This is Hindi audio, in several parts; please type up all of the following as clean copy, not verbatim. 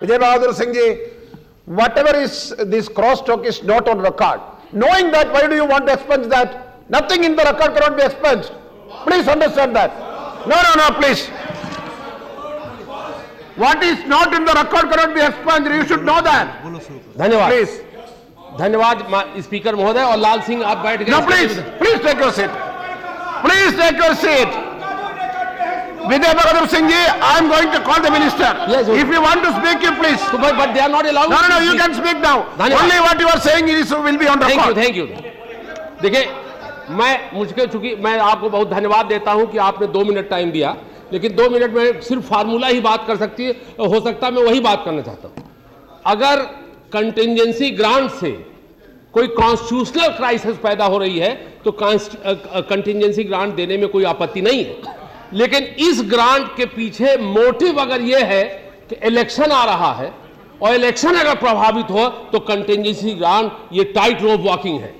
Vijay Bahadur Singh ji, whatever is this cross-talk is not on record. Knowing that, why do you want to expunge that? Nothing in the record cannot be expunged. Please understand that. No, please. What is not in the record cannot be expunged. You should know that. धन्यवाद Please. धन्यवाद स्पीकर महोदय। और लाल सिंह आप बैठ गए। No, please take your seat. Please take your seat. Vijay Bahadur Singh ji, I am going to call the minister. Yes, if you want to speak, you please. but they are not allowed. No, you can speak now. धन्यवाद। Only what you are saying is will be on record. Thank you. देखिए चूंकि मैं आपको बहुत धन्यवाद देता हूं कि आपने 2 मिनट टाइम दिया, लेकिन 2 मिनट में सिर्फ फार्मूला ही बात कर सकती है, हो सकता है मैं वही बात करना चाहता हूं। अगर कंटिजेंसी ग्रांट से कोई कॉन्स्टिट्यूशनल क्राइसिस पैदा हो रही है तो कंटिजेंसी ग्रांट देने में कोई आपत्ति नहीं है, लेकिन इस ग्रांट के पीछे मोटिव अगर यह है कि इलेक्शन आ रहा है और इलेक्शन अगर प्रभावित हो तो कंटिजेंसी ग्रांट ये टाइट रोप वॉकिंग है।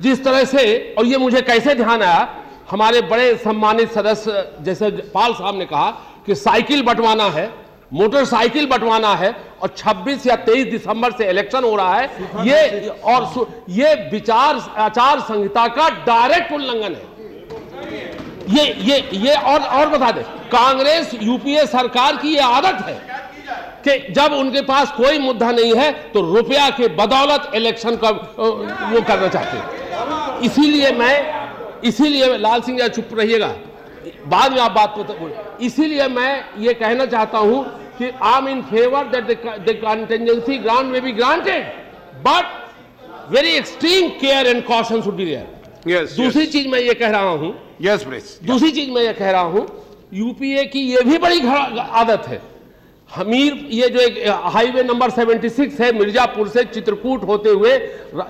जिस तरह से, और ये मुझे कैसे ध्यान आया, हमारे बड़े सम्मानित सदस्य जैसे पाल साहब ने कहा कि साइकिल बंटवाना है, मोटरसाइकिल बंटवाना है और 26 या 23 दिसंबर से इलेक्शन हो रहा है, ये विचार आचार संहिता का डायरेक्ट उल्लंघन है। ये और बता दें, कांग्रेस यूपीए सरकार की ये आदत है कि जब उनके पास कोई मुद्दा नहीं है तो रुपया के बदौलत इलेक्शन का वो करना चाहते हैं। इसीलिए लाल सिंह जी चुप रहिएगा, बाद में आप बात बोल। इसीलिए मैं ये कहना चाहता हूं कि I am in favour that the contingency grant may be granted, but very extreme care and caution should be there. दूसरी चीज मैं ये कह रहा हूं, दूसरी चीज मैं ये कह रहा हूं, यूपीए की ये भी बड़ी आदत है। ये जो एक हाईवे नंबर 76 है, मिर्जापुर से चित्रकूट होते हुए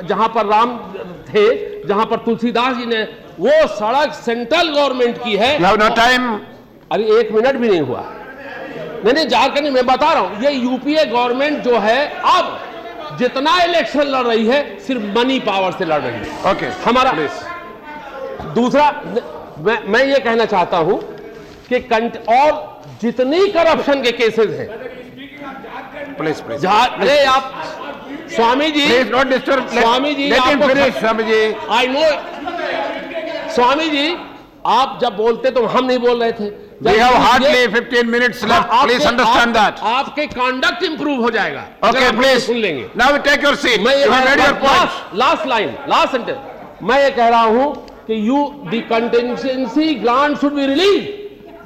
जहां पर राम थे, जहां पर तुलसीदास जी ने, वो सड़क सेंट्रल गवर्नमेंट की है। अरे 1 मिनट भी नहीं हुआ। नहीं झारखंड, मैं बता रहा हूं, ये यूपीए गवर्नमेंट जो है अब जितना इलेक्शन लड़ रही है सिर्फ मनी पावर से लड़ रही है। ओके, हमारा दूसरा, मैं ये कहना चाहता हूं कि और जितनी करप्शन के केसेस हैं, प्लीज अरे आप Swami ji, not disturb Swami ji, Swami ji, I know Swami ji, आप जब बोलते तो हम नहीं बोल रहे थे। We have hardly 15 minutes left. Please understand that. आपके कंडक्ट इंप्रूव हो जाएगा। Okay, please. सुन लेंगे। Now we take your seat. You have made your point. Last line, last sentence, मैं ये कह रहा हूं कि the contingency grant should be released,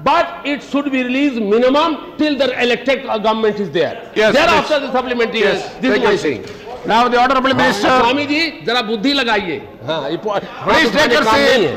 but it should be released minimum till the elected government is there. Yes. Thereafter the supplementary. Yes. This is my saying. Now the honorable minister. Swami ji जरा बुद्धि लगाइए। हाँ, Please take your seat.